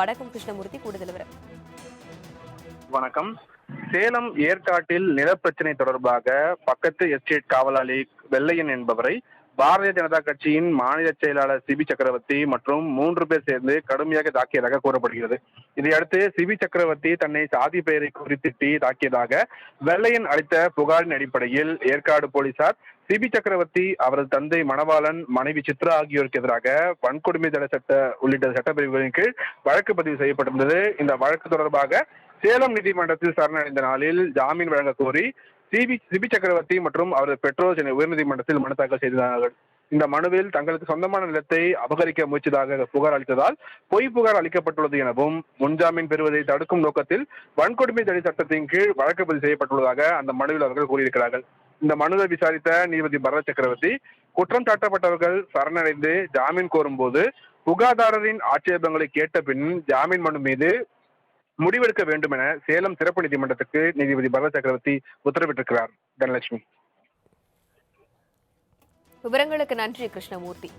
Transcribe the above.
வணக்கம் கிருஷ்ணமூர்த்தி. கூடுதல் விவரம். வணக்கம். சேலம் ஏற்காட்டில் நிலப்பிரச்சினை தொடர்பாக பக்கத்து எஸ்டேட் காவலாளி வெள்ளையன் என்பவரை பாரதிய ஜனதா கட்சியின் மாநில செயலாளர் சிபி சக்கரவர்த்தி மற்றும் 3 பேர் சேர்ந்து கடுமையாக தாக்கியதாக கூறப்படுகிறது. இதையடுத்து சிபி சக்கரவர்த்தி தன்னை சாதி பெயரை குறித்திட்டு தாக்கியதாக வெள்ளையன் அளித்த புகாரின் அடிப்படையில் ஏற்காடு போலீசார் சிபி சக்கரவர்த்தி, அவரது தந்தை மணவாளன், மனைவி சித்ரா ஆகியோருக்கு எதிராக வன்கொடுமை தடை சட்ட உள்ளிட்ட சட்டப்பிரிவுகளின் கீழ் வழக்கு பதிவு செய்யப்பட்டிருந்தது. இந்த வழக்கு தொடர்பாக சேலம் நீதிமன்றத்தில் சரணடைந்த நாளில் ஜாமீன் வழங்க கோரி சிபி சக்கரவர்த்தி மற்றும் அவரது பெற்றோர் சென்னை உயர்நீதிமன்றத்தில் மனு தாக்கல் செய்தார்கள். இந்த மனுவில் தங்களுக்கு சொந்தமான நிலத்தை அபகரிக்க முயற்சியாக புகார் அளித்ததால் பொய் புகார் அளிக்கப்பட்டுள்ளது எனவும், முன்ஜாமீன் பெறுவதை தடுக்கும் நோக்கத்தில் வன்கொடுமை தடை சட்டத்தின் கீழ் வழக்கு பதிவு செய்யப்பட்டுள்ளதாக அந்த மனுவில் அவர்கள் கூறியிருக்கிறார்கள். இந்த மனுவை விசாரித்த நீதிபதி பரத் சக்கரவர்த்தி, குற்றம் சாட்டப்பட்டவர்கள் சரணடைந்து ஜாமீன் கோரும் போது புகார்தாரரின் ஆட்சேபங்களை கேட்ட பின் ஜாமீன் மனு மீது முடிவெடுக்க வேண்டும் என சேலம் சிறப்பு நீதிமன்றத்துக்கு நீதிபதி பரத் சக்கரவர்த்தி உத்தரவிட்டிருக்கிறார். தனலட்சுமி. விவரங்களுக்கு நன்றி கிருஷ்ணமூர்த்தி.